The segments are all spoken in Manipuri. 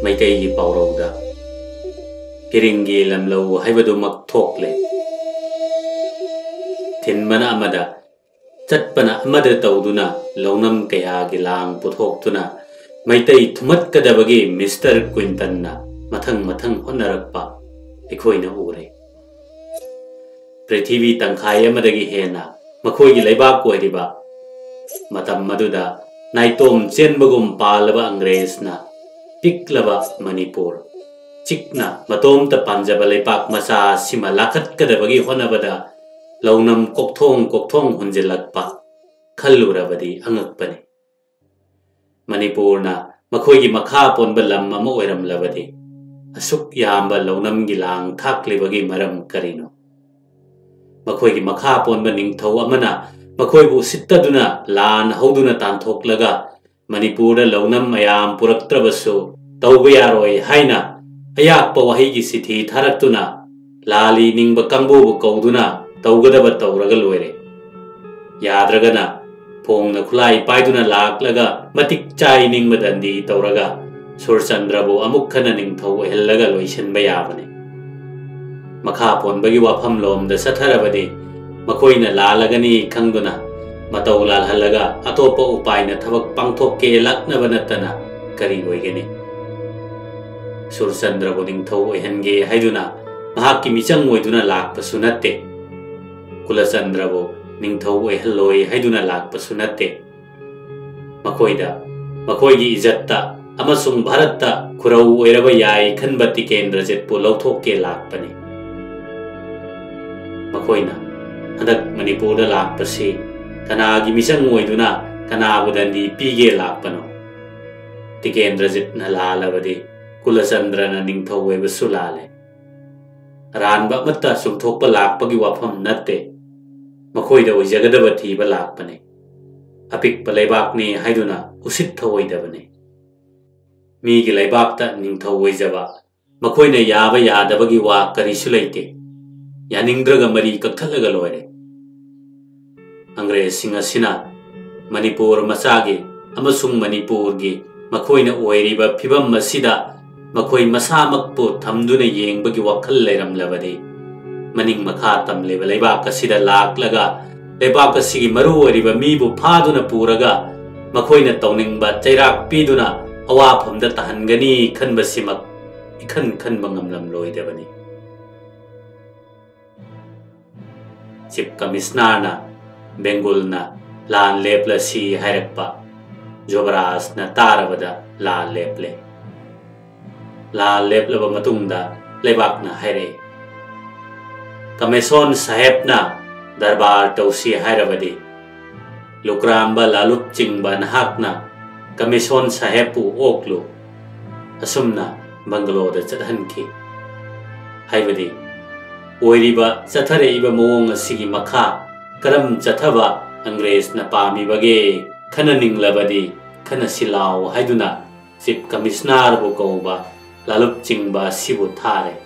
ꯃꯩꯇꯩꯒꯤ ꯄꯥꯎꯔꯧꯗ ꯀꯤꯔꯤꯡꯒꯤ ꯂꯝꯂꯧ ꯍꯥꯏꯕꯗꯨꯃꯛ ꯊꯣꯛꯂꯦ꯫ ꯊꯤꯟꯕꯅ ꯑꯃꯗ ꯆꯠꯄꯅ ꯑꯃꯗ ꯇꯧꯗꯨꯅ ꯂꯧꯅꯝ ꯀꯌꯥꯒꯤ ꯂꯥꯡ ꯄꯨꯊꯣꯛꯇꯨꯅ ꯃꯩꯇꯩ ꯊꯨꯝꯍꯠꯀꯗꯕꯒꯤ ꯃꯤꯁꯇꯔ ꯀ꯭ꯋꯤꯟꯇꯟꯅ ꯃꯊꯪ ꯃꯊꯪ ꯍꯣꯠꯅꯔꯛꯄ ꯑꯩꯈꯣꯏꯅ ꯎꯔꯦ꯫ ꯄ꯭ꯔꯤꯊꯤꯕꯤ ꯇꯪꯈꯥꯏ ꯑꯃꯗꯒꯤ ꯍꯦꯟꯅ ꯃꯈꯣꯏꯒꯤ ꯂꯩꯕꯥꯛ ꯑꯣꯏꯔꯤꯕ ꯃꯇꯝ ꯑꯗꯨꯗ ꯅꯥꯏꯇꯣꯝ ꯆꯦꯟꯕꯒꯨꯝ ꯄꯥꯜꯂꯕ ꯑꯪꯒ꯭ꯔꯦꯖꯅ ꯄꯤꯛꯂꯕ ꯃꯅꯤꯄꯨꯔ ꯆꯤꯛꯅ ꯃꯇꯣꯝꯇ ꯄꯥꯟꯖꯕ ꯂꯩꯕꯥꯛ ꯃꯆꯥ ꯑꯁꯤꯃ ꯂꯥꯈꯠꯀꯗꯕꯒꯤ ꯍꯣꯠꯅꯕꯗ ꯂꯧꯅꯝ ꯀꯣꯛꯊꯣꯡ ꯍꯨꯟꯖꯤꯜꯂꯛꯄ ꯈꯜꯂꯨꯔꯕꯗꯤ ꯑꯉꯛꯄꯅꯤ꯫ ꯃꯅꯤꯄꯨꯔꯅ ꯃꯈꯣꯏꯒꯤ ꯃꯈꯥ ꯄꯣꯟꯕ ꯂꯝ ꯑꯃ ꯑꯣꯏꯔꯝꯂꯕꯗꯤ ꯑꯁꯨꯛ ꯌꯥꯝꯕ ꯂꯧꯅꯝꯒꯤ ꯂꯥꯡ ꯊꯥꯛꯂꯤꯕꯒꯤ ꯃꯔꯝ ꯀꯔꯤꯅꯣ? ꯃꯈꯣꯏꯒꯤ ꯃꯈꯥ ꯄꯣꯟꯕ ꯅꯤꯡꯊꯧ ꯑꯃꯅ ꯃꯈꯣꯏꯕꯨ ꯎꯁꯤꯠꯇꯗꯨꯅ ꯂꯥꯟ ꯍꯧꯗꯨꯅ ꯇꯥꯟꯊꯣꯛꯂꯒ ꯃꯅꯤꯄꯨꯔꯗ ꯂꯧꯅꯝ ꯃꯌꯥꯝ ꯄꯨꯔꯛꯇ꯭ꯔꯕꯁꯨ ꯇꯧꯕ ꯌꯥꯔꯣꯏ ꯍꯥꯏꯅ ꯑꯌꯥꯛꯄ ꯋꯥꯍꯩꯒꯤ ꯆꯤꯊꯤ ꯊꯥꯔꯛꯇꯨꯅ ꯂꯥꯂꯤ ꯅꯤꯡꯕ ꯀꯥꯡꯕꯨꯕꯨ ꯀꯧꯗꯨꯅ ꯇꯧꯒꯗꯕ ꯇꯧꯔꯒ ꯂꯣꯏꯔꯦ꯫ ꯌꯥꯗ꯭ꯔꯒꯅ ꯐꯣꯡꯅ ꯈꯨꯠꯂꯥꯏ ꯄꯥꯏꯗꯨꯅ ꯂꯥꯛꯂꯒ ꯃꯇꯤꯛ ꯆꯥꯏ ꯅꯤꯡꯕ ꯗꯟꯗꯤ ꯇꯧꯔꯒ ꯁꯨꯔꯆꯟꯗ꯭ꯔꯕꯨ ꯑꯃꯨꯛ ꯍꯟꯅ ꯅꯤꯡꯊꯧ ꯑꯣꯏꯍꯜꯂꯒ ꯂꯣꯏꯁꯤꯟꯕ ꯌꯥꯕꯅꯤ꯫ ꯃꯈꯥ ꯄꯣꯟꯕꯒꯤ ꯋꯥꯐꯝꯂꯣꯝꯗ ꯆꯠꯊꯔꯕꯗꯤ ꯃꯈꯣꯏꯅ ꯂꯥꯜꯂꯒꯅꯤ ꯈꯪꯗꯨꯅ ꯃꯇꯧ ꯂꯥꯜꯍꯜꯂꯒ ꯑꯇꯣꯞꯄ ꯎꯄꯥꯏꯅ ꯊꯕꯛ ꯄꯥꯡꯊꯣꯛꯀꯦ ꯂꯥꯛꯅꯕ ꯅꯠꯇꯅ ꯀꯔꯤ ꯑꯣꯏꯒꯅꯤ? ꯁꯨꯔꯆꯟꯗ꯭ꯔꯕꯨ ꯅꯤꯡꯊꯧ ꯑꯣꯏꯍꯟꯒꯦ ꯍꯥꯏꯗꯨꯅ ꯃꯍꯥꯛꯀꯤ ꯃꯤꯆꯪ ꯑꯣꯏꯗꯨꯅ ꯂꯥꯛꯄꯁꯨ ꯅꯠꯇꯦ꯫ ꯀꯨꯂꯆꯟꯗ꯭ꯔꯕꯨ ꯅꯤꯡꯊꯧ ꯑꯣꯏꯍꯜꯂꯣꯏ ꯍꯥꯏꯗꯨꯅ ꯂꯥꯛꯄꯁꯨ ꯅꯠꯇꯦ꯫ ꯃꯈꯣꯏꯗ ꯃꯈꯣꯏꯒꯤ ꯏꯖꯠꯇ ꯑꯃꯁꯨꯡ ꯚꯥꯔꯠꯇ ꯈꯨꯔꯧ ꯑꯣꯏꯔꯕ ꯌꯥꯏ ꯈꯟꯕ ꯇꯤꯀꯦꯟꯗ꯭ꯔꯖꯤꯠꯄꯨ ꯂꯧꯊꯣꯛꯀꯦ ꯂꯥꯛꯄꯅꯤ꯫ ꯃꯈꯣꯏꯅ ꯍꯟꯗꯛ ꯃꯅꯤꯄꯨꯔꯗ ꯂꯥꯛꯄꯁꯤ ꯀꯅꯥꯒꯤ ꯃꯤꯆꯪ ꯑꯣꯏꯗꯨꯅ ꯀꯅꯥꯕꯨ ꯗꯟꯗꯤ ꯄꯤꯒꯦ ꯂꯥꯛꯄꯅꯣ? ꯇꯤꯀꯦꯟꯗ꯭ꯔꯖꯤꯠꯅ ꯂꯥꯜꯂꯕꯗꯤ ꯀꯨꯂꯆꯟꯗ꯭ꯔꯅ ꯅꯤꯡꯊꯧ ꯑꯣꯏꯕꯁꯨ ꯂꯥꯜꯂꯦ꯫ ꯑꯔꯥꯟꯕ ꯑꯃꯠꯇ ꯆꯨꯝꯊꯣꯛꯄ ꯂꯥꯛꯄꯒꯤ ꯋꯥꯐꯝ ꯅꯠꯇꯦ꯫ ꯃꯈꯣꯏꯗ ꯑꯣꯏꯖꯒꯗꯕ ꯊꯤꯕ ꯂꯥꯛꯄꯅꯤ꯫ ꯑꯄꯤꯛꯄ ꯂꯩꯕꯥꯛꯅꯤ ꯍꯥꯏꯗꯨꯅ ꯎꯁꯤꯠ ꯊꯑꯣꯏꯗꯕꯅꯤ꯫ ꯃꯤꯒꯤ ꯂꯩꯕꯥꯛꯇ ꯅꯤꯡꯊꯧ ꯑꯣꯏꯖꯕ ꯃꯈꯣꯏꯅ ꯌꯥꯕ ꯌꯥꯗꯕꯒꯤ ꯋꯥ ꯀꯔꯤꯁꯨ ꯂꯩꯇꯦ꯫ ꯌꯥꯅꯤꯡꯗ꯭ꯔꯒ ꯃꯔꯤ ꯀꯛꯊꯠꯂꯒ ꯂꯣꯏꯔꯦ꯫ ꯑꯪꯒ꯭ꯔꯦꯖꯁꯤꯡ ꯑꯁꯤꯅ ꯃꯅꯤꯄꯨꯔ ꯃꯆꯥꯒꯤ ꯑꯃꯁꯨꯡ ꯃꯅꯤꯄꯨꯔꯒꯤ ꯃꯈꯣꯏꯅ ꯑꯣꯏꯔꯤꯕ ꯐꯤꯚꯝ ꯑꯁꯤꯗ ꯃꯈꯣꯏ ꯃꯁꯥꯃꯛꯄꯨ ꯊꯝꯗꯨꯅ ꯌꯦꯡꯕꯒꯤ ꯋꯥꯈꯜ ꯂꯩꯔꯝꯂꯕꯗꯤ ꯃꯅꯤꯡ ꯃꯈꯥ ꯇꯝꯂꯤꯕ ꯂꯩꯕꯥꯛ ꯑꯁꯤꯗ ꯂꯥꯛꯂꯒ ꯂꯩꯕꯥꯛ ꯑꯁꯤꯒꯤ ꯃꯔꯨ ꯑꯣꯏꯔꯤꯕ ꯃꯤꯕꯨ ꯐꯥꯗꯨꯅ ꯄꯨꯔꯒ ꯃꯈꯣꯏꯅ ꯇꯧꯅꯤꯡꯕ ꯆꯩꯔꯥꯛ ꯄꯤꯗꯨꯅ ꯑꯋꯥꯐꯝꯗ ꯇꯥꯍꯟꯒꯅꯤ ꯈꯟꯕꯁꯤꯃꯛ इखन खनबा ngamlamloidabani Chief Commissioner na Bengal na lan lepla si hairakpa Jobaras na tarabada lan leple lan leplaba matungda lebak na haire Kameson saheb na darbar tausi hairabadi Lukramba lalup chingba nahak na Kameson sahebu oklu asumna Bangalore chathanki haibadi oiriba chathare iba mawong asigi makha karam chathaba Angrez na pami bage khananing labadi khana silaw haiduna Chief Commissioner bu kauba lalup chingba sibu thare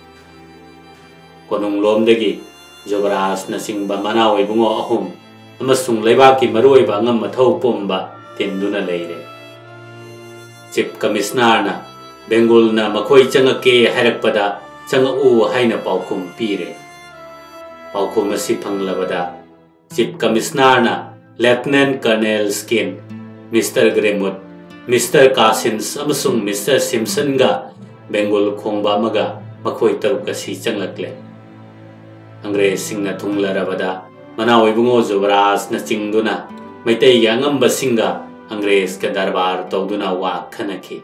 konung lomdagi Jobaras na singba manawai bungo ahum amasung leibaki maroi ba ngam mathau pomba tenduna leire Chief Commissioner na Bengal na makoi changake hairakpada changu haina paukum pire paukum asi phanglabada Chief Commissioner na Lieutenant Colonel Skin Mr. Greenwood Mr. Cousins amasung Mr. Simpson ga Bengal khongba maga makoi taruk asi changlakle Angrez singna thunglarabada manawai bungo Jobaras na chingduna maitai yangamba singa Angrez ka darbar tawduna wa khanaki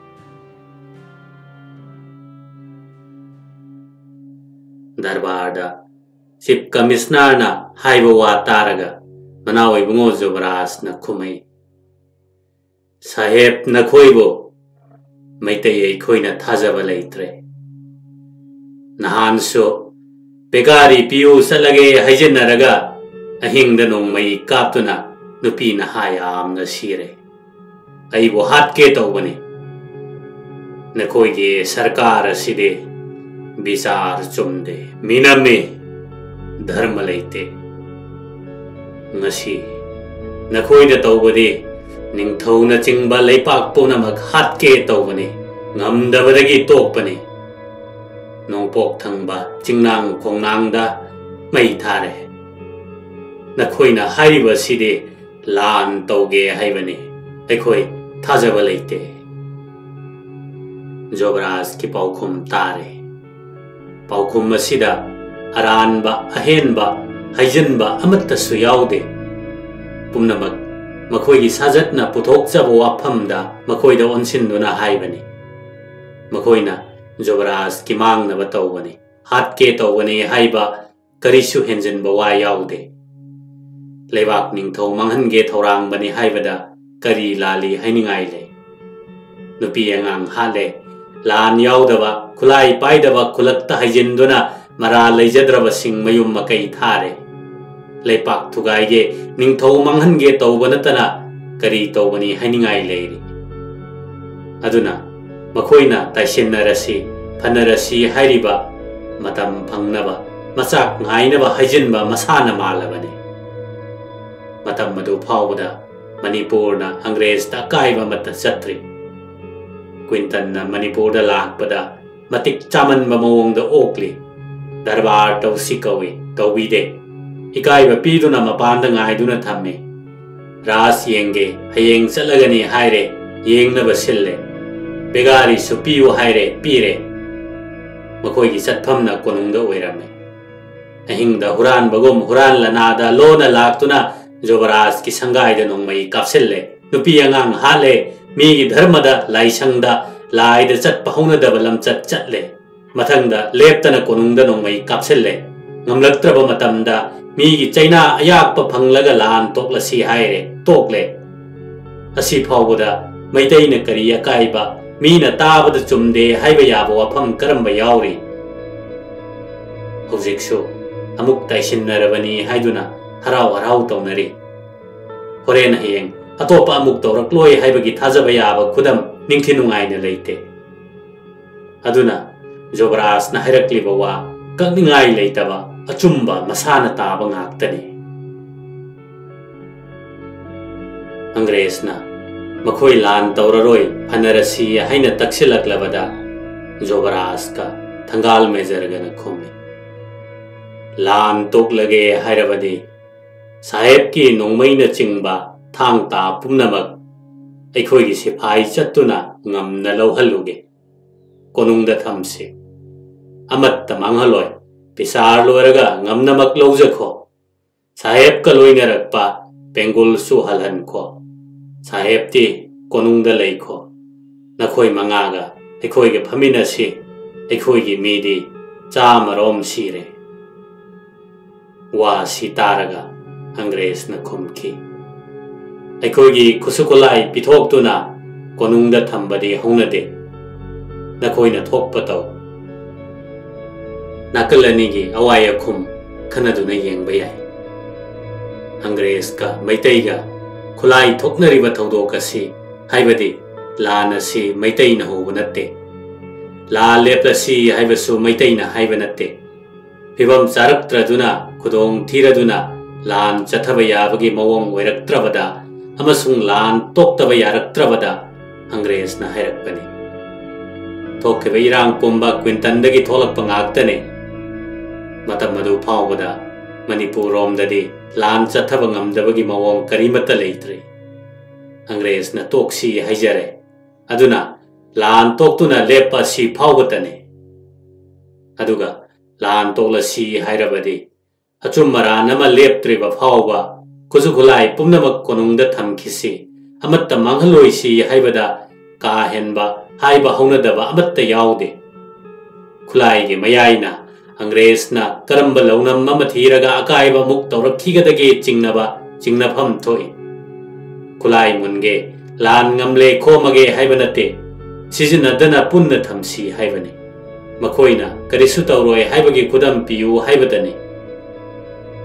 Darbarda Chief Commissioner na haiba wa taraga manawai bungo Jobaras na khumai Saheb na khoibo maitai ai khoina thajaba leitre Nahan so Pegari piu salage haijenaraga ahingda nongmai kaptuna nupi na hayam na sire aibo hatke tawbani nakoige sarkar aside Bizar chumde miname dharma leite ngasi nakhoi da tawbadi ningthau na chingba leipak pona mak hatke tawbani ngamdabadagi tokpani nongpok thangba chingnang khongnangda mai thare nakhoina hariba sidi lan tauge haibani aikhoi thajaba leite Jobraj ki paukhum tare paukhum asida aranba ahenba haijinba amatta su yaude pumnamak makhoi gi sajatna puthokchaba wafamda makhoi da onsinduna haibani makoina Jobraj ki mangnaba tawbani hatke tawbani haiba karisu henjinba wa yaude leibak ningthau manghange thorang bani haibada kari lali hainingai le nupi angang hale lan yaudaba khulai paidaba khulakta haijinduna mara leijadraba sing mayum makai thare leipak thugaige ningthau manghange tawbanatana kari tawbani hainingai leiri aduna makoina taisinarasi phanarasi hairiba matam phangnaba machak ngainaba haijinba masana malabani matam madu phawda Manipurna Angrez ta kaiba mata chatri Quinton na Manipurda lakpada matik chaman mamawong da okli darbar taw sikawi taw bide ikaiba piduna mapanda ngaiduna thamme ras yenge hayeng chalagani haire yengna basille begari supiu haire pire makoi gi chatphamna konungda oirame ahingda huran bagum huran lanada lona laktuna Jobraj ki sangai da nongmai kapsille nupi angang hale mi gi dharmada laisangda laida chat pahuna da balam chat chatle mathangda leptana konungda nongmai kapsille ngamlaktraba matamda mi gi chaina ayak pa phanglaga lan tokla si haire tokle asi phawda maitai na kariya kaiba mi na tabada chumde haiba yaba wafam karamba yauri hojiksu amuk taisinarabani haiduna harau harau taunari horen hayeng atopa amuk tawrakloi haibagi thajaba yaba khudam ningthinungaina leite aduna Jobraj na hairakliba wa kakningai leitaba achumba masana taba ngaktani Angrezna makhoi lan tawraroi phanarasi haina taksilaklabada Jobraj ka thangal mejargana khomi lan toklage hairabadi Sahib ki nongmaina chingba thang ta pumnamak aikhoi gi siphai chattuna ngamna lohhaluge konungda thamse amatta manghaloi pisar loraga ngamnamak lowjakho Sahib ka loinarakpa Bengal su halhan kho Sahib ti konungda leikho nakhoi mangaga aikhoi gi phamina si aikhoi gi midi chamarom sire wa sitaraga Angrez na khumki aikhoi kusukulai pithoktuna konungda thambadi haunade nakhoina thokpa taw nakalani gi awaya khum khanaduna yengba yai Angrez ka maitai ga khulai thoknariba thodokasi haibadi lana si maitai na hobanatte la leplasi haibasu maitai na haibanatte phibam charaktra khudong thiraduna lan chathaba yabagi mawong oiraktrabada amasung lan toktaba yaraktrabada Angrez na hairakpani thokkiba irang pumba Quintondagi tholakpa ngaktane matam madu phawbada Manipur romdadi lan chathaba ngamdabagi mawong karimata leitre Angrez na toksi haijare aduna lan toktuna lepa si phawbatane aduga lan tokla si hairabadi achumara nama leptriba phawba kuzukhulai pumnamak konungda thamkisi amatta manghaloi si haibada ka henba haiba haunadaba amatta yaude khulai ge mayaina Angrez na karamba launam mamathiraga akaiba muk tawrakhigadage chingnafam thoi khulai munge lan ngamle khomage haibanate sizinadana punna thamsi haibani makoina karisu tawroi haibagi kudam piu haibadani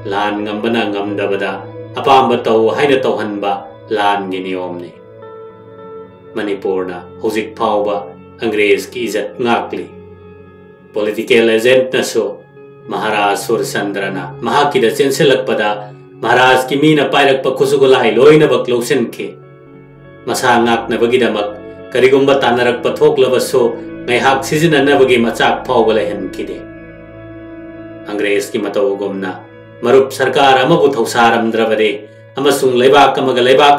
lan ngambana ngamdabada apamba taw haina tawhanba lan gi niyomni Manipurna hojik phawba Angrez ki izat ngakli political agent na so Maharaj Surchandrana mahakida chenselakpada Maharaj ki mina pairakpa kusugulai loina baklausen ke masa ngakna bagidamak ꯀꯔꯤꯒꯨꯝꯕ ꯇꯥꯟꯅꯔꯛꯄ ꯊꯣꯛꯂꯕꯁꯨ ꯉꯥꯏꯍꯥꯛ ꯁꯤꯖꯤꯟꯅꯅꯕꯒꯤ ꯃꯆꯥꯛ ꯐꯥꯎꯕ ꯂꯩꯍꯟꯈꯤꯗꯦ꯫ ꯑꯪꯒ꯭ꯔꯦꯖꯀꯤ ꯃꯇꯧꯒꯨꯝꯅ ꯃꯔꯨꯞ ꯁꯔꯀꯥꯔ ꯑꯃꯕꯨ ꯊꯧꯁꯥꯔꯝꯗ꯭ꯔꯕꯗꯤ ꯑꯃꯁꯨꯡ ꯂꯩꯕꯥꯛ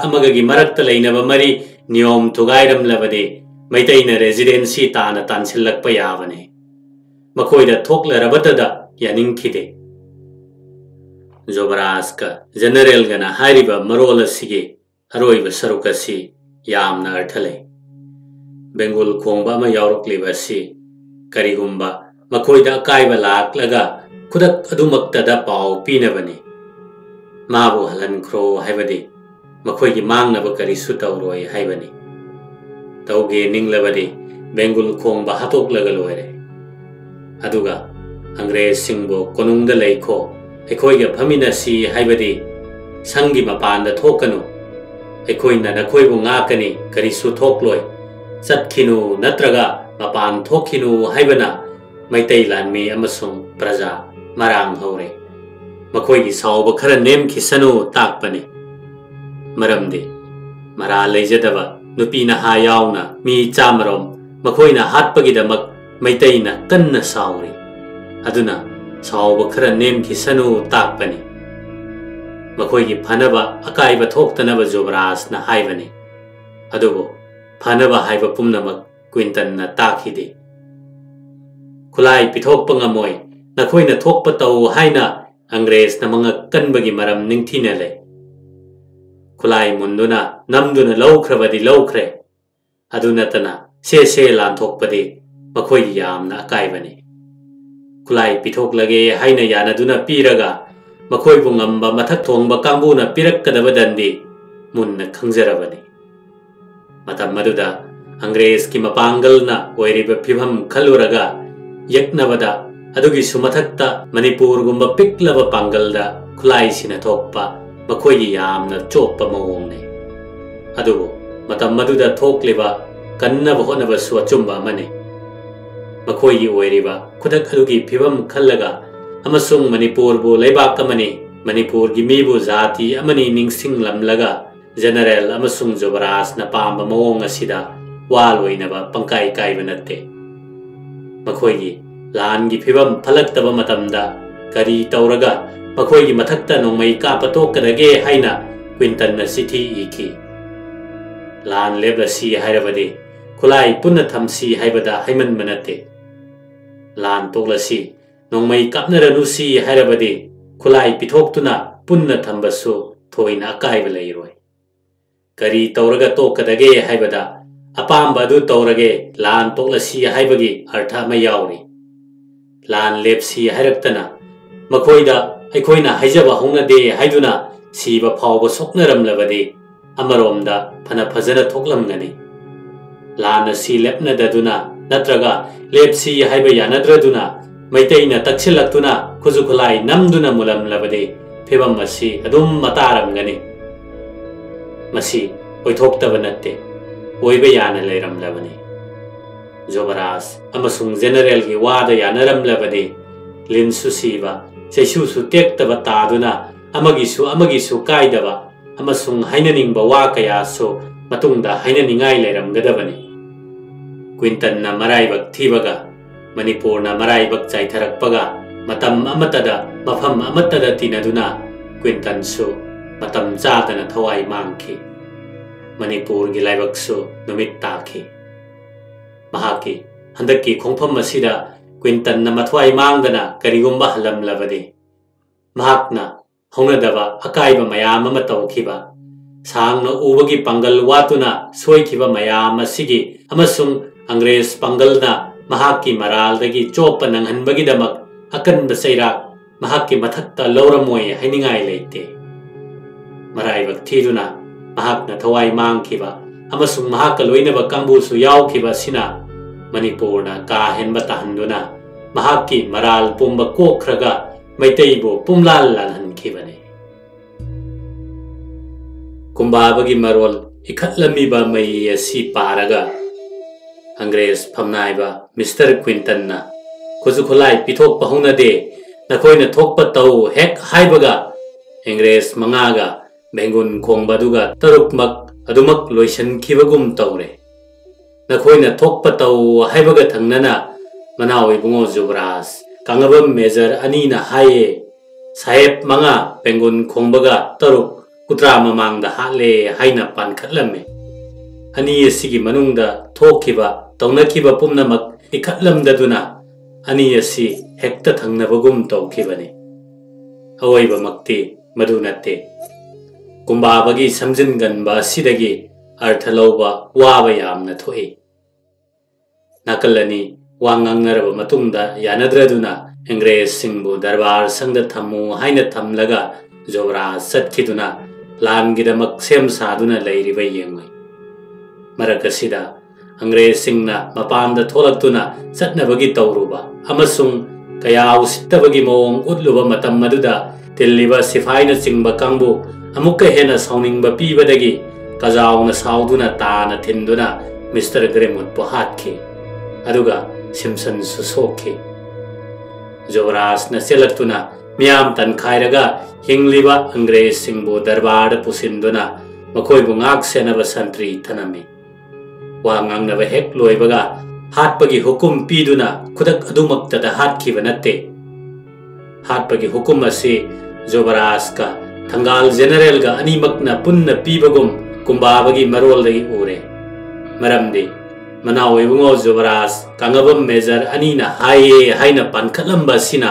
ꯑꯃꯒꯒꯤ ꯃꯔꯛꯇ ꯂꯩꯅꯕ ꯃꯔꯤ ꯅꯤꯌꯣꯝ ꯊꯨꯒꯥꯏꯔꯝꯂꯕꯗꯤ ꯃꯩꯇꯩꯅ ꯔꯦꯁꯤꯗꯦꯟꯁꯤ ꯇꯥꯅ ꯇꯥꯟꯁꯤꯜꯂꯛꯄ ꯌꯥꯕꯅꯤ꯫ ꯃꯈꯣꯏꯗ ꯊꯣꯛꯂꯔꯕꯇꯗ ꯌꯥꯅꯤꯡꯈꯤꯗꯦ꯫ ꯖꯣꯕꯔꯥꯖꯀ ꯖꯦꯅꯔꯦꯜꯒꯅ ꯍꯥꯏꯔꯤꯕ ꯃꯔꯣꯜ ꯑꯁꯤꯒꯤ ꯑꯔꯣꯏꯕ ꯁꯔꯨꯛ ꯑꯁꯤ ꯌꯥꯝꯅ ꯑꯔꯊ ꯂꯩ꯫ ꯕꯦꯡꯒꯨꯜ ꯈꯣꯡꯕ ꯑꯃ ꯌꯥꯎꯔꯛꯂꯤꯕ ꯑꯁꯤ ꯀꯔꯤꯒꯨꯝꯕ ꯃꯈꯣꯏꯗ ꯑꯀꯥꯏꯕ ꯂꯥꯛꯂꯒ ꯈꯨꯗꯛ ꯑꯗꯨꯃꯛꯇꯗ ꯄꯥꯎ ꯄꯤꯅꯕꯅꯤ꯫ ꯃꯥꯕꯨ ꯍꯜꯍꯟꯈ꯭ꯔꯣ ꯍꯥꯏꯕꯗꯤ ꯃꯈꯣꯏꯒꯤ ꯃꯥꯡꯅꯕ ꯀꯔꯤꯁꯨ ꯇꯧꯔꯣꯏ ꯍꯥꯏꯕꯅꯤ꯫ ꯇꯧꯒꯦ ꯅꯤꯡꯂꯕꯗꯤ ꯕꯦꯡꯒꯨꯜ ꯈꯣꯡꯕ ꯍꯥꯠꯇꯣꯛꯂꯒ ꯂꯣꯏꯔꯦ꯫ ꯑꯗꯨꯒ ꯑꯪꯒ꯭ꯔꯦꯖꯁꯤꯡꯕꯨ ꯀꯣꯅꯨꯡꯗ ꯂꯩꯈꯣ, ꯑꯩꯈꯣꯏꯒ ꯐꯝꯃꯤꯟꯅꯁꯤ ꯍꯥꯏꯕꯗꯤ ꯁꯪꯒꯤ ꯃꯄꯥꯟꯗ ꯊꯣꯛꯀꯅꯨ, ꯑꯩꯈꯣꯏꯅ ꯅꯈꯣꯏꯕꯨ ꯉꯥꯛꯀꯅꯤ, ꯀꯔꯤꯁꯨ ꯊꯣꯛꯂꯣꯏ, ꯆꯠꯈꯤꯅꯨ ꯅꯠꯇ꯭ꯔꯒ ꯃꯄꯥꯟ ꯊꯣꯛꯈꯤꯅꯨ ꯍꯥꯏꯕꯅ ꯃꯩꯇꯩ ꯂꯥꯟꯃꯤ ꯑꯃꯁꯨꯡ ꯄ꯭ꯔꯖꯥ ꯃꯔꯥꯡ ꯍꯧꯔꯦ ꯃꯈꯣꯏꯒꯤ ꯁꯥꯎꯕ ꯈꯔ ꯅꯦꯝꯈꯤꯁꯅꯨ ꯇꯥꯛꯄꯅꯤ꯫ ꯃꯔꯝꯗꯤ ꯃꯔꯥ ꯂꯩꯖꯗꯕ ꯅꯨꯄꯤ ꯅꯍꯥ ꯌꯥꯎꯅ ꯃꯤ 100 ꯃꯈꯣꯏꯅ ꯍꯥꯠꯄꯒꯤꯗꯃꯛ ꯃꯩꯇꯩꯅ ꯀꯟꯅ ꯁꯥꯎꯔꯤ꯫ ꯑꯗꯨꯅ ꯁꯥꯎꯕ ꯈꯔ ꯅꯦꯝꯈꯤꯁꯅꯨ ꯇꯥꯛꯄꯅꯤ꯫ ꯃꯈꯣꯏꯒꯤ ꯐꯅꯕ ꯑꯀꯥꯏꯕ ꯊꯣꯛꯇꯅꯕ ꯖꯣꯕꯔꯥꯖꯅ ꯍꯥꯏꯕꯅꯤ꯫ ꯑꯗꯨꯕꯨ ꯐꯅꯕ ꯍꯥꯏꯕ ꯄꯨꯝꯅꯃꯛ ꯀ꯭ꯋꯤꯟꯇꯟꯅ ꯇꯥꯛꯈꯤꯗꯦ꯫ ꯈꯨꯠꯂꯥꯏ ꯄꯤꯊꯣꯛꯄ ꯉꯝꯃꯣꯏ, ꯅꯈꯣꯏꯅ ꯊꯣꯛꯄ ꯇꯧ ꯍꯥꯏꯅ ꯑꯪꯒ꯭ꯔꯦꯖꯅ ꯃꯉꯛ ꯀꯟꯕꯒꯤ ꯃꯔꯝ ꯅꯤꯡꯊꯤꯅ ꯂꯩ꯫ ꯈꯨꯠꯂꯥꯏ ꯃꯨꯟꯗꯨꯅ ꯅꯝꯗꯨꯅ ꯂꯧꯈ꯭ꯔꯕꯗꯤ ꯂꯧꯈ꯭ꯔꯦ, ꯑꯗꯨ ꯅꯠꯇꯅ ꯁꯦ ꯂꯥꯟꯊꯣꯛꯄꯗꯤ ꯃꯈꯣꯏꯒꯤ ꯌꯥꯝꯅ ꯑꯀꯥꯏꯕꯅꯤ꯫ ꯈꯨꯠꯂꯥꯏ ꯄꯤꯊꯣꯛꯂꯒꯦ ꯍꯥꯏꯅ ꯌꯥꯅꯗꯨꯅ ꯄꯤꯔꯒ ꯃꯈꯣꯏꯕꯨ ꯉꯝꯕ ꯃꯊꯛ ꯊꯣꯡꯕ ꯀꯥꯡꯕꯨꯅ ꯄꯤꯔꯛꯀꯗꯕ ꯗꯟꯗꯤ ꯃꯨꯟꯅ ꯈꯪꯖꯔꯕꯅꯤ꯫ ꯃꯇꯝ ꯑꯗꯨꯗ ꯑꯪꯒ꯭ꯔꯦꯖꯀꯤ ꯃꯄꯥꯡꯒꯜꯅ ꯑꯣꯏꯔꯤꯕ ꯐꯤꯚꯝ ꯈꯜꯂꯨꯔꯒ ꯌꯦꯛꯅꯕꯗ ꯑꯗꯨꯒꯤꯁꯨ ꯃꯊꯛꯇ ꯃꯅꯤꯄꯨꯔꯒꯨꯝꯕ ꯄꯤꯛꯂꯕ ꯄꯥꯡꯒꯜꯗ ꯈꯨꯠꯂꯥꯏ ꯁꯤꯟꯅꯊꯣꯛꯄ ꯃꯈꯣꯏꯒꯤ ꯌꯥꯝꯅ ꯆꯣꯞꯄ ꯃꯑꯣꯡꯅꯤ꯫ ꯑꯗꯨꯕꯨ ꯃꯇꯝ ꯑꯗꯨꯗ ꯊꯣꯛꯂꯤꯕ ꯀꯟꯅꯕ ꯍꯣꯠꯅꯕꯁꯨ ꯑꯆꯨꯝꯕ ꯑꯃꯅꯤ꯫ ꯃꯈꯣꯏꯒꯤ ꯑꯣꯏꯔꯤꯕ ꯈꯨꯗꯛ ꯑꯗꯨꯒꯤ ꯐꯤꯚꯝ ꯈꯜꯂꯒ ꯑꯃꯁꯨꯡ ꯃꯅꯤꯄꯨꯔꯕꯨ ꯂꯩꯕꯥꯛ ꯑꯃꯅꯤ, ꯃꯅꯤꯄꯨꯔꯒꯤ ꯃꯤꯕꯨ ꯖꯥꯇꯤ ꯑꯃꯅꯤ ꯅꯤꯡꯁꯤꯡꯂꯝꯂꯒ ꯖꯦꯅꯔꯦꯜ ꯑꯃꯁꯨꯡ ꯖꯣꯕꯔꯥꯖꯅ ꯄꯥꯝꯕ ꯃꯑꯣꯡ ꯑꯁꯤꯗ ꯋꯥ ꯂꯣꯏꯅꯕ ꯄꯪꯀꯥꯏ ꯀꯥꯏꯕ ꯅꯠꯇꯦ꯫ ꯃꯈꯣꯏꯒꯤ ꯂꯥꯟꯒꯤ ꯐꯤꯚꯝ ꯐꯠꯂꯛꯇꯕ ꯃꯇꯝꯗ ꯀꯔꯤ ꯇꯧꯔꯒ ꯃꯈꯣꯏꯒꯤ ꯃꯊꯛꯇ ꯅꯣꯡꯃꯩ ꯀꯥꯞꯄ ꯇꯣꯛꯀꯗꯒꯦ ꯍꯥꯏꯅ ꯀ꯭ꯋꯤꯟꯇꯟꯅ ꯆꯤꯊꯤ ꯏꯈꯤ꯫ ꯂꯥꯟ ꯂꯦꯞꯂꯁꯤ ꯍꯥꯏꯔꯕꯗꯤ ꯈꯨꯠꯂꯥꯏ ꯄꯨꯟꯅ ꯊꯝꯁꯤ ꯍꯥꯏꯕꯗ ꯍꯩꯃꯟꯕ ꯅꯠꯇꯦ꯫ ꯂꯥꯟ ꯇꯣꯛꯂꯁꯤ, ꯅꯣꯡꯃꯩ ꯀꯥꯞꯅꯔꯅꯨꯁꯤ ꯍꯥꯏꯔꯕꯗꯤ ꯈꯨꯠꯂꯥꯏ ꯄꯤꯊꯣꯛꯇꯨꯅ ꯄꯨꯟꯅ ꯊꯝꯕꯁꯨ ꯊꯣꯏꯅ ꯑꯀꯥꯏꯕ ꯂꯩꯔꯣꯏ꯫ ꯀꯔꯤ ꯇꯧꯔꯒ ꯇꯣꯛꯀꯗꯒꯦ ꯍꯥꯏꯕꯗ ꯑꯄꯥꯝꯕ ꯑꯗꯨ ꯇꯧꯔꯒꯦ, ꯂꯥꯟ ꯇꯣꯛꯂꯁꯤ ꯍꯥꯏꯕꯒꯤ ꯑꯔꯊ ꯑꯃ ꯌꯥꯎꯔꯤ꯫ ꯂꯥꯟ ꯂꯦꯞꯁꯤ ꯍꯥꯏꯔꯛꯇꯅ ꯃꯈꯣꯏꯗ ꯑꯩꯈꯣꯏꯅ ꯍꯥꯏꯖꯕ ꯍꯧꯅꯗꯦ ꯍꯥꯏꯗꯨꯅ ꯁꯤꯕ ꯐꯥꯎꯕ ꯁꯣꯛꯅꯔꯝꯂꯕꯗꯤ ꯑꯃꯔꯣꯝꯗ ꯐꯅ ꯐꯖꯅ ꯊꯣꯛꯂꯝꯒꯅꯤ꯫ ꯂꯥꯟ ꯑꯁꯤ ꯂꯦꯞꯅꯗꯗꯨꯅ ꯅꯠꯇ꯭ꯔꯒ ꯂꯦꯞꯁꯤ ꯍꯥꯏꯕ ꯌꯥꯅꯗ꯭ꯔꯗꯨꯅ ꯃꯩꯇꯩꯅ ꯇꯛꯁꯤꯜꯂꯛꯇꯨꯅ ꯈꯨꯖꯨ ꯈꯨꯠꯂꯥꯏ ꯅꯝꯗꯨꯅ ꯃꯨꯜꯂꯝꯂꯕꯗꯤ ꯐꯤꯚꯝ ꯑꯁꯤ ꯑꯗꯨꯝ ꯃꯇꯥꯔꯝꯒꯅꯤ꯫ ꯃꯁꯤ ꯑꯣꯏꯊꯣꯛꯇꯕ ꯅꯠꯇꯦ, ꯑꯣꯏꯕ ꯌꯥꯅ ꯂꯩꯔꯝꯂꯕꯅꯤ꯫ ꯖꯣꯕꯔꯥꯖ ꯑꯃꯁꯨꯡ ꯖꯦꯅꯔꯦꯜꯒꯤ ꯋꯥꯗ ꯌꯥꯅꯔꯝꯂꯕꯗꯤ ꯂꯤꯟꯁꯨ ꯁꯤꯕ, ꯆꯩꯁꯨꯁꯨ ꯇꯦꯛꯇꯕ ꯇꯥꯗꯨꯅ ꯑꯃꯒꯤꯁꯨ ꯀꯥꯏꯗꯕ ꯑꯃꯁꯨꯡ ꯍꯥꯏꯅꯅꯤꯡꯕ ꯋꯥ ꯀꯌꯥꯁꯨ ꯃꯇꯨꯡꯗ ꯍꯥꯏꯅꯅꯤꯡꯉꯥꯏ ꯂꯩꯔꯝꯒꯗꯕꯅꯤ꯫ ꯀ꯭ꯋꯤꯟꯇꯟꯅ ꯃꯔꯥꯏꯕꯛ ꯊꯤꯕꯒ ꯃꯅꯤꯄꯨꯔꯅ ꯃꯔꯥꯏꯕꯛ ꯆꯥꯏꯊꯔꯛꯄꯒ ꯃꯇꯝ ꯑꯃꯠꯇꯗ ꯃꯐꯝ ꯑꯃꯠꯇꯗ ꯇꯤꯟꯅꯗꯨꯅ ꯀ꯭ꯋꯤꯟꯇꯟꯁꯨ ꯃꯇꯝ ꯆꯥꯗꯅ ꯊꯋꯥꯏ ꯃꯥꯡꯈꯤ꯫ ꯃꯅꯤꯄꯨꯔꯒꯤ ꯂꯥꯏꯕꯛꯁꯨ ꯅꯨꯃꯤꯠ ꯇꯥꯈꯤ꯫ ꯃꯍꯥꯛꯀꯤ ꯍꯟꯗꯛꯀꯤ ꯈꯣꯡꯐꯝ ꯑꯁꯤꯗ ꯀ꯭ꯋꯤꯟꯇꯟꯅ ꯃꯊ꯭ꯋꯥꯏ ꯃꯥꯡꯗꯅ ꯀꯔꯤꯒꯨꯝꯕ ꯍꯜꯂꯝꯂꯕꯗꯤ ꯃꯍꯥꯛꯅ ꯍꯧꯅꯗꯕ ꯑꯀꯥꯏꯕ ꯃꯌꯥꯝ ꯑꯃ ꯇꯧꯈꯤꯕ, ꯁꯥꯡꯅ ꯎꯕꯒꯤ ꯄꯥꯡꯒꯜ ꯋꯥꯠꯇꯨꯅ ꯁꯣꯏꯈꯤꯕ ꯃꯌꯥꯝ ꯑꯁꯤꯒꯤ ꯑꯃꯁꯨꯡ ꯑꯪꯒ꯭ꯔꯦꯖ ꯄꯥꯡꯒꯜꯅ ꯃꯍꯥꯛꯀꯤ ꯃꯔꯥꯜꯗꯒꯤ ꯆꯣꯞꯄ ꯅꯪꯍꯟꯕꯒꯤꯗꯃꯛ ꯑꯀꯟꯕ ꯆꯩꯔꯥꯛ ꯃꯍꯥꯛꯀꯤ ꯃꯊꯛꯇ ꯂꯧꯔꯝꯃꯣꯏ ꯍꯥꯏꯅꯤꯡꯉꯥꯏ ꯂꯩꯇꯦ꯫ ꯃꯔꯥꯏꯕꯛ ꯊꯤꯗꯨꯅ ꯃꯍꯥꯛꯅ ꯊꯋꯥꯏ ꯃꯥꯡꯈꯤꯕ ꯑꯃꯁꯨꯡ ꯃꯍꯥꯛꯀ ꯂꯣꯏꯅꯕ ꯀꯥꯡꯕꯨꯁꯨ ꯌꯥꯎꯈꯤꯕ ꯑꯁꯤꯅ ꯃꯅꯤꯄꯨꯔꯅ ꯀꯥ ꯍꯦꯟꯕ ꯇꯥꯍꯟꯗꯨꯅ ꯃꯍꯥꯛꯀꯤ ꯃꯔꯥꯜ ꯄꯨꯝꯕ ꯀꯣꯛꯈ꯭ꯔꯒ ꯃꯩꯇꯩꯕꯨ ꯄꯨꯝꯂꯥꯜ ꯂꯥꯜꯍꯟꯈꯤꯕꯅꯤ꯫ ꯀꯨꯝꯕꯥꯕꯒꯤ ꯃꯔꯣꯜ ꯏꯈꯠꯂꯝꯃꯤꯕ ꯃꯩ ꯑꯁꯤ ꯄꯥꯔꯒ ꯑꯪꯒ꯭ꯔꯦꯖ ꯐꯝꯅꯥꯏꯕ ꯃꯤꯁꯇꯔ ꯀ꯭ꯋꯤꯟꯇꯟꯅ ꯈꯨꯖꯨ ꯈꯨꯠꯂꯥꯏ ꯄꯤꯊꯣꯛꯄ ꯍꯧꯅꯗꯦ, ꯅꯈꯣꯏꯅ ꯊꯣꯛꯄ ꯇꯧ ꯍꯦꯛ ꯍꯥꯏꯕꯒ ꯑꯪꯒ꯭ꯔꯦꯖ 5ꯒ ꯕꯦꯡꯒꯨꯟ ꯈꯣꯡꯕ ꯑꯗꯨꯒ 6ꯃꯛ ꯑꯗꯨꯃꯛ ꯂꯣꯏꯁꯤꯟꯈꯤꯕꯒꯨꯝ ꯇꯧꯔꯦ꯫ नखोइना थोकप तौ हाइबगा थंगनना मनाव इबुंगो जुबराज कांगबम मेजर अनीना हाये साहेब मंगा पेंगुन खोंबगा तरुक कुत्रा ममांगदा हाले हाइना पानखतलमे अनि असिगी मनुंगदा थोखिबा तौनखिबा पुमनमक इखतलमददुना अनि असि हेक्ता थंगनबगुम तौखिबने अवैबमक्ति मदु नत्ते कुंबाबगी समजिनगनबा सिदगी अर्थ लौबा वाबा यामना थोई नाकलनी वांगांगनरब मतुंगदा यानद्रदुना अंग्रेज सिंहबु दरबार संगद थमु हाइना थमलगा जोबराज सत्खिदुना लानगिदमक सेम सादुना लैरिबा येंगै मरकसिदा अंग्रेज सिंहना मपानदा थोलक्तुना सत्नबगी तौरुबा अमसुंग कया उसित्तबगी मोंग उद्लुबा मतम मदुदा तिल्लिबा सिफाइना चिंगबा कांगबु अमुक्का हेना साउनिंगबा पीबदगी कजाउना साउदुना ताना थिंदुना मिस्टर ग्रेमुट पोहातखि अदुगा सिमसन सुसोखि जोबराज न सेलक्तुना मियाम तनखाइरगा हिंगलिबा अंग्रेज सिंहबु दरबार पुसिंदुना मखोइबु ngak senaba santri thanami वांगांगनबा हेक लोइबगा हाटपगी हुकुम पीदुना खुदक अदुमक्तदा हाटखिबा नत्ते हाटपगी हुकुम असि जोबराज का थंगाल जनरल गा अनिमकना पुन्ना पीबगुम कुंबाबगी मरोलदगी उरे मरमदे मनाव इबुंगो जोबराज कांगबम मेजर अनीना हाये हाइना पानखतलम्बा सिना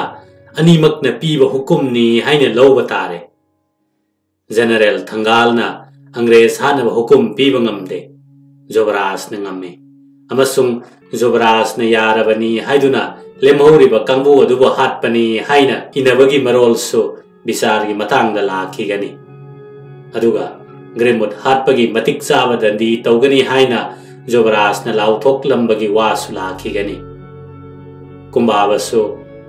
अनिमकना पीबा हुकुमनी हाइना लौबा तारे जनरल थंगालना अंग्रेज हानबा हुकुम पीबा ngamde जोबराज न ngame अमसुंग जोबराज न यारबनी हाइदुना लेमहौरिबा कांगबु अदुबो हाटपनी हाइना इनबगी मरोलसु बिसारगी मतांगदा लाखिगनी अदुगा ग्रेमुट हाटपगी मतिक चाबा दंदी तौगनी हाइना जोबराज न लाउथोकलम्बगी वासु लाखिगनी कुंबाबसु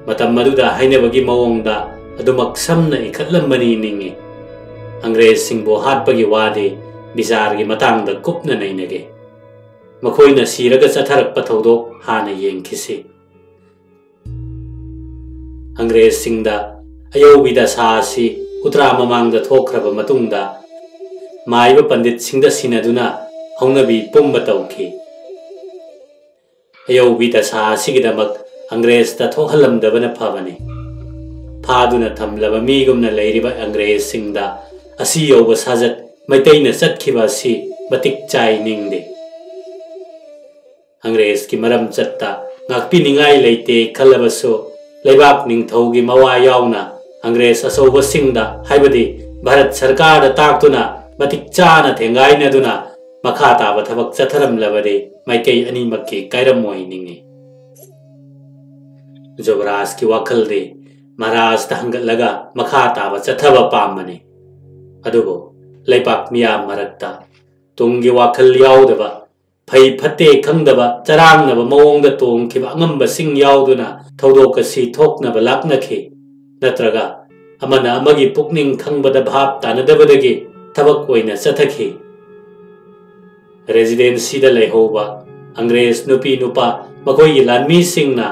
मतम मदुदा हाइनबगी मवोंगदा अदुमक समना इखतलम्बनी निंगे अंग्रेज सिंहबु हाटपगी वादे बिसारगी मतांगदा कुपना नैनगे मखोइना सिरगा चथरकपा थौदोक हाना येंखिसि अंग्रेज सिंहदा अयौबिदा सासी कुत्रा ममांगदा थोखरबा मतुंगदा माइबा पंडित सिंहदा सिनदुना हौनबी पुंबा तौखि अयौबिदा सासीगिदमक अंग्रेजदा थोहलमदबना फबने फादुना थमलबा मीगुमना लैरिबा अंग्रेज सिंहदा असि यौबा साजत मैतैना चतखिबा असि मतिक चाइ निंगदे अंग्रेज की मरम चत्ता ngakpinigai leite khalabaso leibak ningthaugi mawa yauna अंग्रेज असौब सिंहदा हाइबदि भारत सरकार दा ताक्तुना मतिक चाना थेंगाइना दुना मखा ताबा थबक चथरमलबदे माइकै अनिमक्की कायरमोइ निंगे जोबराज की वाखल दे महाराज तहंगलगा मखा ताबा चथबा पामने अदुबो लेपाक मिया मरक्ता तुंगी वाखल याउदबा फै फते खंगदबा चरांगनबा मवोंगदा तोंखिबा अंगंबा सिंह याउदुना थौदोकसी थोकनबा लाकनखि नत्रगा अमना अमगी पुकनिंग खंगबदा भाप तानदबदगी थबक ओइना चथखि रेजिडेंसी दा लेहोबा अंग्रेज नुपी नुपा मखोई लानमी सिंहना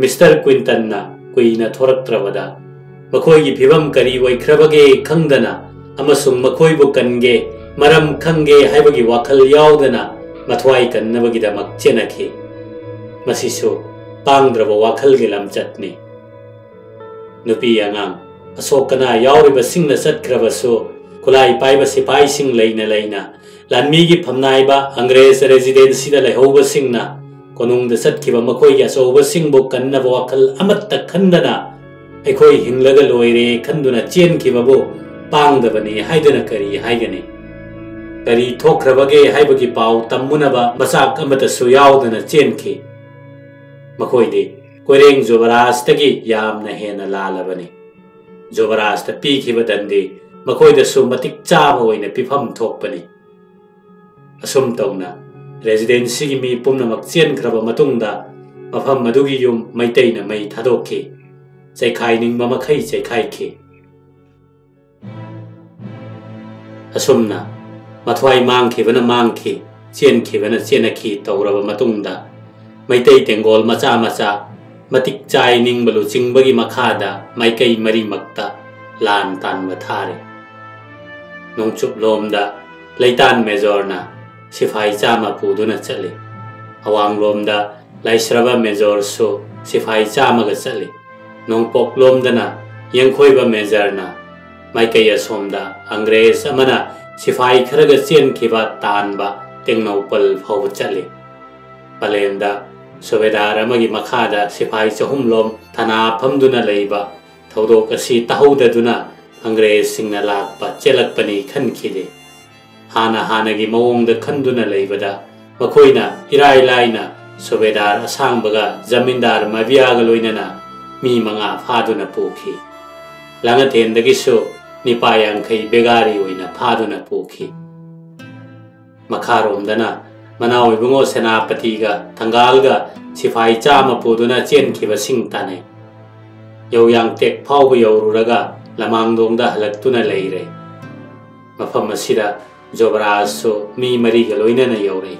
मिस्टर क्विंटन ना कुइना थोरक्त्रबदा मखोई फिबम करी वैख्रबगे खंगदना अमसुंग मखोइबु कनगे मरम खंगे हाइबगी वाखल याउदना मथवाई कन्नबगिदमक चेनखि मसिसु पांगद्रब वाखलगे लमचतनी नुपी अंगांग असोकना याउरिबा सिंहना चतख्रबसु खुलाई पाइबा सिपाही सिंह लैना लैना लानमीगी फमनाइबा अंग्रेज रेजिडेंसी दा लेहोबा सिंहना कोनुंगदा चतखिबा मखोई असोबा सिंहबु कन्नबा वाखल अमत्ता खंदना अखोई हिंगलगा लोइरे खंदुना चेनखिबाबु पांगदबने हाइदना करी हाइगने करी थोखरबगे हाइबगी पाउ तम्मुनबा मसाक अमतसु याउदना चेनखि मखोइदे कोइरेंग जोबराजतगी यामना हेना लालबने जोबराजता पीखिबा दंदे मखोइदसु मतिक चाबा ओइना पिफम थोकपने असुम तौना रेजिडेंसी की मी पुमनमक चेनख्रबा मतुंगदा मफम मदुगी युम मैतैना मै थादोखि चैखाइनिंगबा मखै चैखाइखि असुमना मथवाई मांगखिबना मांगखि चेनखिबना चेनखि तौरबा मतुंगदा मैतै तेंगोल मचा मचा मतिक चाइनिंगबलु चिंगबगी मखादा माइकै मरिमक्ता लान तानबा थारे नोंचुप लोमदा लैतान मेजोरना सिफाई चामा पुदुना चले अवांगलोमदा लाइस्रबा मेजर सो सिफाई चामग चली नोंपोकलोमदना यंखोइबा मेजरना माइकई असोमदा अंग्रेज अमना सिफाई खरग चेनखिबा तानबा तेंगनौपल फाव चली पलेमदा सुबेदार अमगी मखादा सिफाई चहुमलोम थना फमदुना लेबा थौदोक असि तहौददुना अंग्रेज सिंगना लाकपा चेलकपनी खनखिदे हाना हानगी मवोंगदा खंदुना लेबदा मखोइना इराई लाइना सुबेदार असांगबगा जमींदार मबियागा लोइनना मी मंगा फादुना पोखी लांगथेंदगिसु निपा यांखई बेगारी ओइना फादुना पोखी मखारोमदना मनाओइबुंगो सेनापतिगा थंगालगा सिफाई चामा पुदुना चेनखिबा सिंग ताने यौयांगतेक फावब यौरुरगा लमांगदोंगदा हलक्तुना लेइरे मफम असिदा जोबराजसु मी मरीगा लोइनना यौरे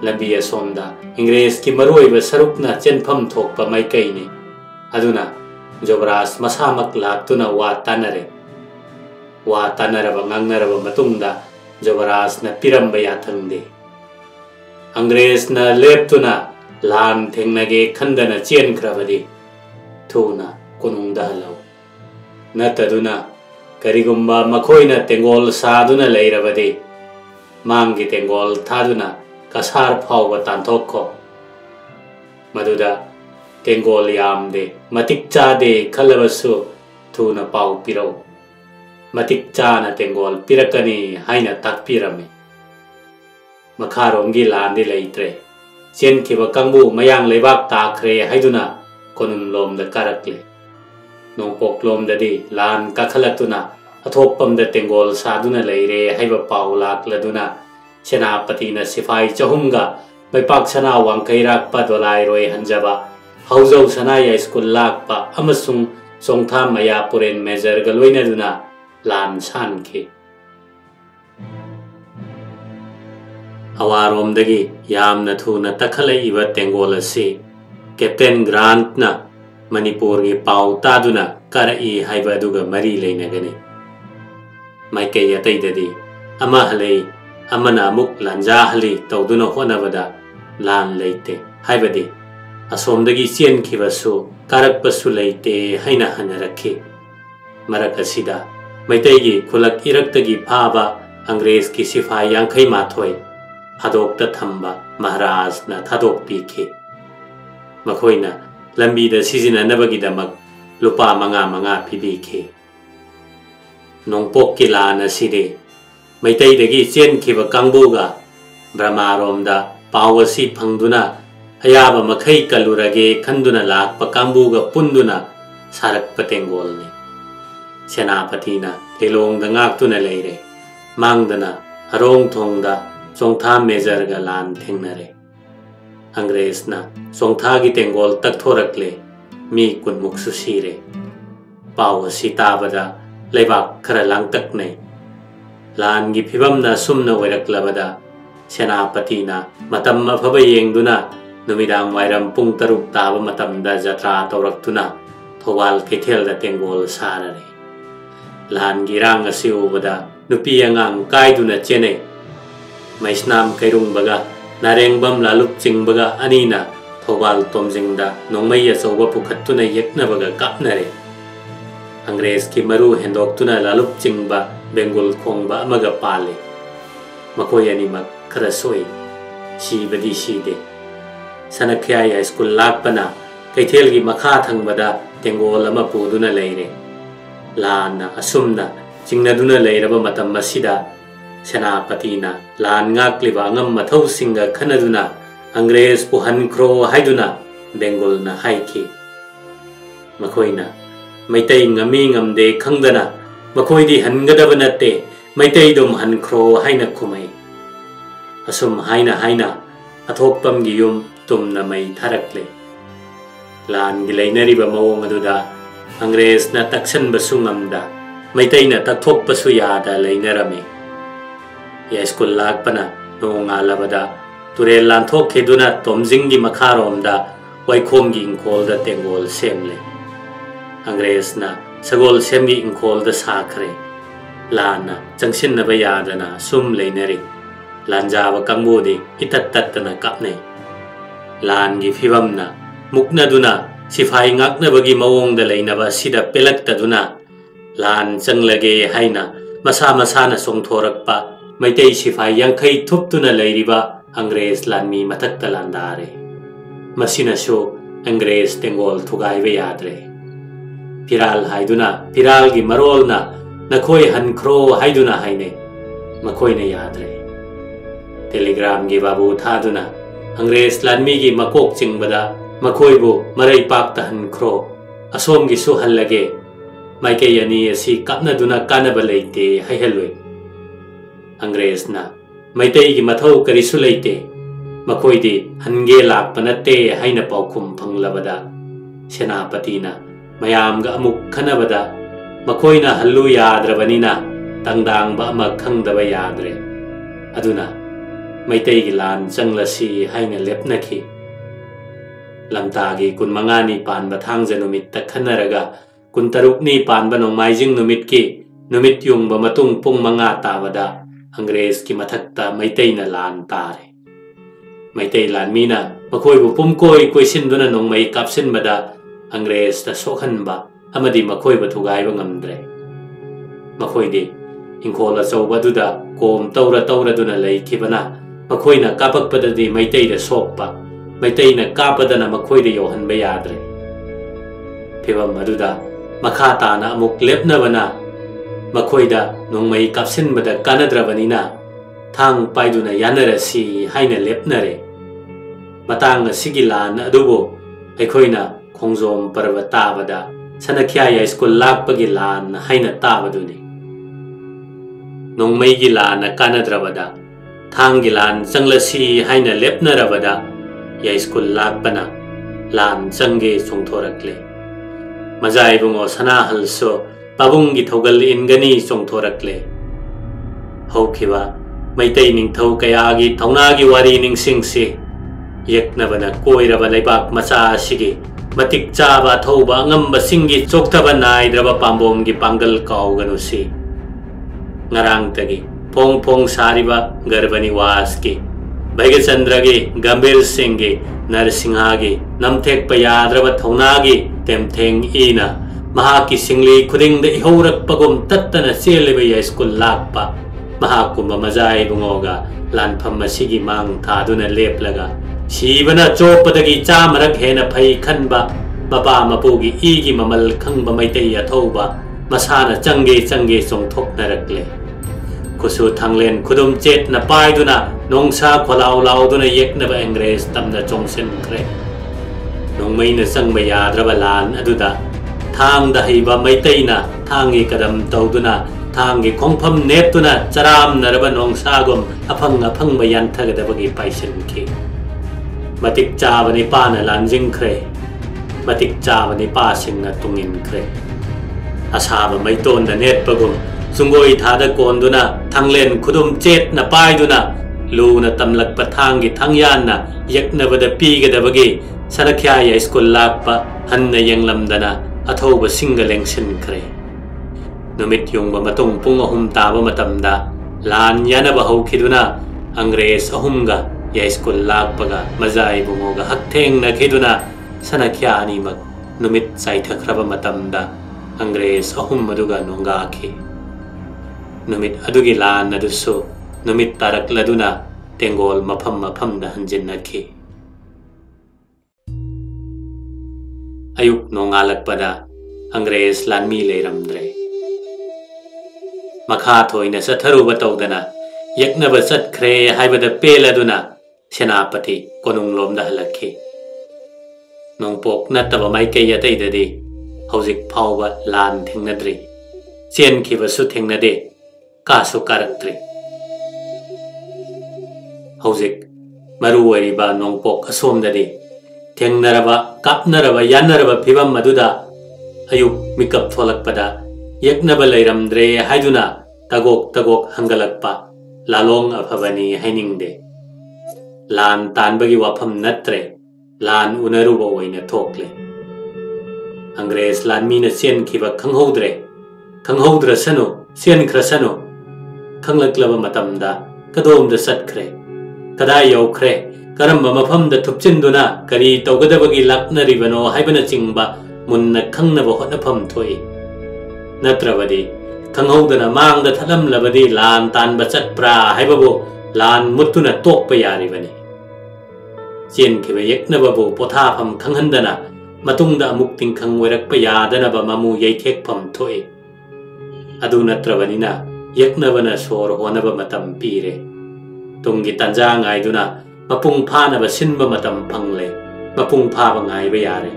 लंबी असोमदा इंग्रेज की मरुओइबा सरुकना चेनफम थोकपा माइकईने अदुना जोबराज मसामक लाक्तुना वा तानरबा ngangnaraba matungda जोबराजना पिरंबा याथंगदे अंग्रेज न लेप्तुना लान थेंगनगे खंदना चेनख्रबदि थुना कोनुंगदा हलौ नतदुना करिगुंबा मखोइना तेंगोल सादुना लेरबदि मांगी तेंगोल थादुना कसार फाव तांथोखो मदुदा तेंगोल यामदे मतिक चादे खलबसु थुना पाव पिरौ मतिक चाना तेंगोल पिरकनी हाइना ताकपिरमे मखारोंगी लांदि लेइत्रे चेनखिबा कंबु मयांग लेबाक ताखरे हाइदुना कोनुमलोमदा कारकले नोंपोकलोमददि लान काखलक्तुना अथोपमदा तेंगोल सादुना लेइरे हाइबा पाव लाक्लदुना सेनापतिना सिफाई चहुमगा बैपाक सना वांकैराकपा दोलाइरोय हंजबा हौजौ सनाया स्कूल लाकपा अमसुंग सोंगथा मया पुरेन मेजर गलोइनदुना लान सानखि अवारोमदगी यामना थुना तखलइबा तेंगोल असि कैप्टन ग्रांटना मणिपुर की पाव तादुना करई हाइबा दुगा मरी लेनगने माइकई अतैददि अमा हलै अमना मुक लांजा हली तौदुना होनबदा लान लेते हाइबदि असोमदगी चेनखिबसु कारकपसु लेते हाइना हनरखि मरक असिदा मैतैगी खुलक इरक्तगी फाबा अंग्रेज की सिफाई यांखै माथोय हादोक्ता थंबा महाराजना थादोक पीखि मखोइना लंबीदा सिजिननबगिदमक लुपा मंगा मंगा पिबिखि नोंपोक की लान असिदे मैतैदगी चेनखिबा कांगबुगा ब्रह्मारोमदा पावसी फंगदुना अयाबा मखै कलुरगे खंदुना लाकपा कांगबुगा पुंदुना सारकपा तेंगोलने सेनापतिना लेलोंगदा ngaktuna लेइरे मांगदना हरोंग थोंगदा चोंगथा मेजरगा लान थेंगनरे अंग्रेजना चोंगथागी तेंगोल तकथोरकले मी कुनमुक्सु सिरे पाव सीताबदा लेबाक खरा लांगतकने लानगी फिबमना सुमना ओइरक्लबदा सेनापतिना मतम अफब येंगदुना नुमिदांग वाइरम पुंग तरुक ताब मतमदा जत्रा तौरक्तुना थौबाल कैथेलदा तेंगोल साररे लानगी रांग असि उबदा नुपी अंगांग कायदुना चेने मैस्नाम कैरुंगबगा नारेंगबम लालुप चिंगबगा अनीना थौबाल तोमजिंगदा नोंमै अचौबा पुखत्तुना येक्नबगा कापनरे अंग्रेज की मरु हेंदोक्तुना लालुप चिंगबा बेंगुल खोंगबा अमगा पाले मखोय अनिमक खरा सोई सीबदी सीदे सनख्याय स्कूल लाकपना कैथेलगी मखा थंगबदा तेंगोल अमा पुदुना लेइरे लाना असुमना चिंगनदुना लेइरबा मतम मसिदा सेनापतिना लान ngaक्लिबा ngam मथौ सिंगा खनदुना अंग्रेज पु हनख्रो हाइदुना बेंगोलना हाइखि मखोइना Meitei ngami ngamde khangdana मखोइदी हनगदब नते Meitei दुम हनख्रो हाइना खुमै असुम हाइना हाइना अथोकपमगी युम तुमना मै थारकले लान गी लेनरिबा मवोंग अदुदा अंग्रेजना तक्सनबसु ngamda मैतैना तकथोकपसु यादा लेनरमे या स्कूल लाकपना नोंगालबदा तुरेल लांथोखेदुना तोमजिंगी मखारोमदा वाइखोमगी इंखोलदा तेंगोल सेमले अंग्रेजना सगोल सेमगी इंखोलदा साखरे लाना चंगसिनबा यादना सुम लेनरी लांजाबा कंबोदी इतत तत्तना कापने लानगी फिवमना मुक्नदुना सिफाई ngaknabagi mawongda leinaba sida pelaktaduna lan changlage haina masa masana songthorakpa maitei sifai yankhai thuptuna leiriba angres lanmi mathakta landare masina sho angres tengol thugaibe yadre piral haiduna piral gi marolna nakhoi hankhro haiduna haine makoine yadre telegram gi babu thaduna angres lanmi gi makok chingbada makoibu marai pakta hankhro asom gi su hallage maike yani asi kapna duna kanaba leite haiheloi angres na maitei gi mathau karisu leite makoidi hange lakpa natte haina paukhum phanglabada senapati na mayam ga amuk khanabada makoina hallu yadrabanina tangdang ba ma khangdaba yadre aduna maitei gi lan changlasi haina lepnaki lamtagi kun mangani panba thangja numit ta khanaraga kun tarukni panba nongmaijing numit ki numit yungba matung pung manga tawada angres ki mathakta maitei na lan tare maitei lan mina makoi bu pumkoi koisin duna nongmai kapsin bada angres ta sokhan ba amadi makoi ba thugai ba ngamdre makoi di ingkhola chawba duda kom taura duna lei khibana makoi na kapak pada di maitei da sokpa maitei na kapadana makoi de yohan ba yadre phibam aduda makha ta na amuk lepna bana makoi da nongmai kapsin bada kanadrabanina thang paiduna yanarasi haina lepnare matang sigilan adubo aikhoina khongjom parvata bada sanakhya ya school lakpagi lan haina tabaduni nongmai gi lan kanadrabada thang gi lan changlasi haina lepnarabada ya school lakpana lan changge chongthorakle majai bungo sana halso pabungi thogal ingani chongthorakle hokhiba maitai ningthau kayagi thaunagi wari ningsingsi yeknabana koiraba leibak macha sigi matik chaba thauba ngamba singi choktaba naidraba pambomgi pangal kauganusi ngarang tagi pong pong sariba garbani waski Bhaigachandragi Gambir Singhi Narasimhagi Namthek Payadraba Thaunagi Temtheng Ina Mahaki Singli Kuding the Horak Pagum Tatana Selebaya School Lakpa Mahakuma Mazai Bungoga Lanpam Masigi Mang Taduna Leplaga Shivana Chopadagi Chamarak Hena Pai Kanba Mapa Mapugi Igi Mamal Kangba Maitaya Toba Masana Change Song Tok Narakle Kusu Thanglen Kudum Jet na Paiduna Nongsa Kolau Lauduna Yeknaba Angres Tamna Chongsen Kre Nongmai na Sangbaya Drabalan Aduda Thang Dahiba Maitaina Thangi Kadam Tauduna Thangi Kongpam Neptuna Charam Naraba Nongsagum Apang Bayan Tagadabagi Paisen Ki Matik Chavani Pana Lanjing Kre Matik Chavani Passing na Tungin Kre Asaba Maiton na Net Pagum Sungoi thada konduna thanglen khudum chet na paiduna luna tamlak pathangi thangyan na yakna bada pigadabagi sanakhya ya school lakpa hanna yanglamdana athoba singaleng sin kre numit yungba matung pung ahum taba matamda lan yana ba hokiduna angres ahumga ya school lakpaga mazai bungoga haktheng na khiduna sanakhya ani mak numit saithakraba matamda angres ahum maduga nonga khi numit adugi lan aduso numit tarak laduna tengol mafam da hanjin nakhi ayuk nongalak pada angres lanmi leiramdre makha thoina satharu batawdana yakna basat khre haibada peladuna senapati konung lomda halakhi nongpok nataba maike yatai dadi hojik phawba lan thingnadri chen khibasu thingnade Kasu Karaktri Hojik Maru Wariba Nongpok Asom Dadi Tengnaraba Kapnaraba Yanaraba Pibam Maduda Ayuk Mikap Tholak Pada Yaknaba Lairamdre Haiduna Tagok Hangalakpa Lalong Aphavani Hainingde Lan Tanbagi Wapam Natre Lan Unaruba Waina Tokle Angres Lan Mina Sien Kiba Kanghodra Sano Sien Krasano Kanglaklaba Matamda Kadom the Satkre Kadai Yokre karamba mafamda thupchinduna kari tawgadabagi laknaribano haibana chingba munna khangnaba hotnafam thoi natrabadi khanghaudana mangda thalamlabadi lan tanba chatpra haibabu lan muttuna tokpa yaribani chen khiba yeknababu pothafam khanghandana matungda amuk tingkhang oirakpa yadanaba mamu yaithekpham thoi adu natrabanina yeknabana sor honaba matam pire tungi tanja ngaiduna mapung phanaba sinba matam phangle mapung phaba ngaiba yare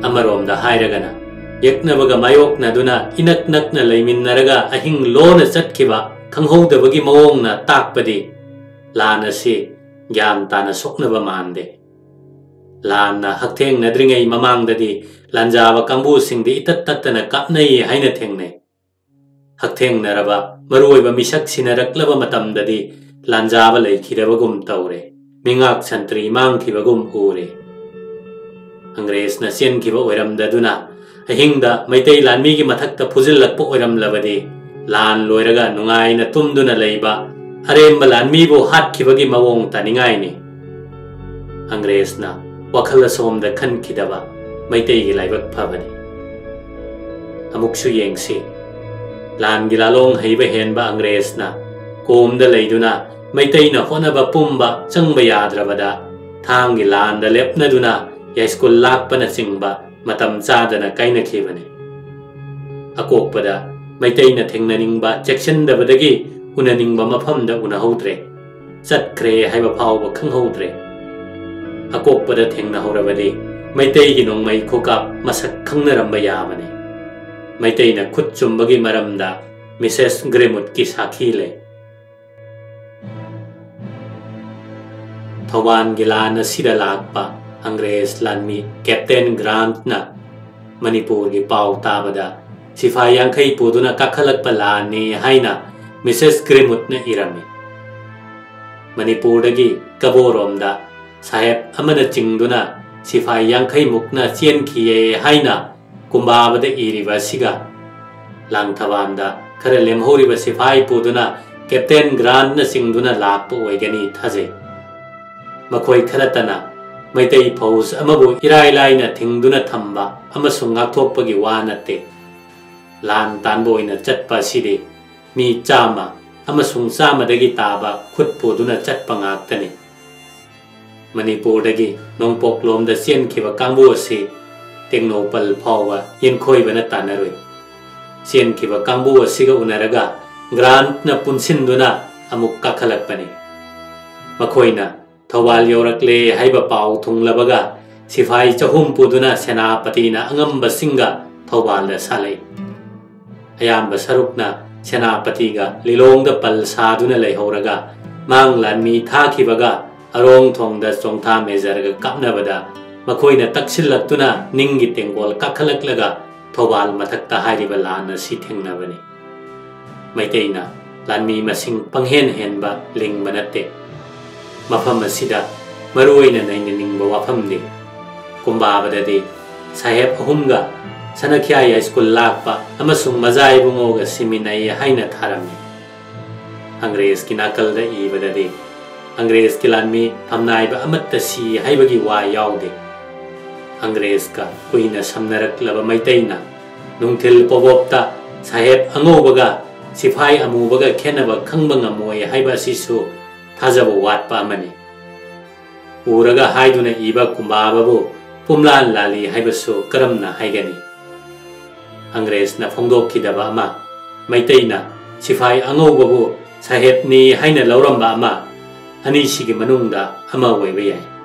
amaromda hairagana yeknabaga mayokna duna inak nakna leiminaraga ahing lona chatkhiba khanghodabagi mawongna takpadi lana si gyan tana soknaba mande lana haktheng nadringai mamangdadi lanjaba kangbu singdi itat tatana kapnai haina thengnai haktheng naraba maruiba misak sinaraklaba matamdadi lanjaba leikhirabagum taure mingak santri mangkhibagum ure Angresna sien khiba oiramdaduna ahingda maitai lanmi gi mathakta phujillakpa oiramlabadi lan loiraga nungaina tumduna leiba aremba lanmi bo hatkibagi mawong taningaini Angresna wakhala somda khankhidaba maitai gi laibak phabani amuksu yengsi lan gi lalong heiba henba Angresna komda leiduna maitai na honaba pumba changba yadrabada thangi landa lepnaduna ya school lakpana chingba matam chadana kaina khibani akokpada maitai na thengnaningba chekshandabadagi unaningba mafamda unahodre chatkre haiba phawba khanghodre akokpada thengna horabadi maitai gi nongmai khokap masak khangnaramba yamani maitai na khut chumbagi maramda Mrs. Gremut ki sakhile Thawan gilana sida lakpa Angres lanmi Captain Grant na Manipur gi pau tabada sifai yankai puduna kakhalak palani haina Mrs. Gremut na irami Manipur dagi kaboromda saheb amana chingduna sifai yankai mukna chien khiye haina kumbabada iriba siga lang thawanda khare lemhoriba sifai puduna Captain Grant na singduna lakpa oigani thaje makhoi kharatana maitai pose amabu irai laina thingduna thamba amasung ngakthokpagi wa natte lan tanboina chatpa sidi mi chama amasung samadagi taba khutpuduna chatpa ngaktani Manipur dagi nongpok lomda sien khiba kangbu asi tengnopal phawa yenkhoi bana tanaroi sien khiba kangbu asiga unaraga Grant na punsinduna amuk kakhalakpani makhoina Thawal yorakle haiba pau thunglabaga sifai chahum puduna senapati na angamba singa Thawal da salai ayamba sarukna senapati ga lilongda pal saduna leihoraga manglan mi thakibaga arong thongda chongtha mezarga kapnabada makhoina taksillaktuna ningi tengol kakhalaklaga Thawal mathakta hariba lana si thengnabani maiteina lanmi masing panghen henba lingba natte mafam asida maruina nainingba wafamni kumbabadadi saheb ahumga sanakhya ya school lakpa amasung mazai bungoga siminai haina tharami Angres ki nakalda ibadadi Angres ki lanmi thamnaiba amatta si haibagi wa yaude Angres ka kuina samnaraklaba maitaina nungthil pobopta saheb angobaga sifai amubaga khenaba khangba ngamoi haiba sisu Thajaba watpa amani uraga haiduna iba kumbababu pumlan lali haibasu karamna haigani Angres na phongdokhidaba ama maitaina sifai angaubabu saheb ni haina lauramba ama ani sigi manungda ama oiba yai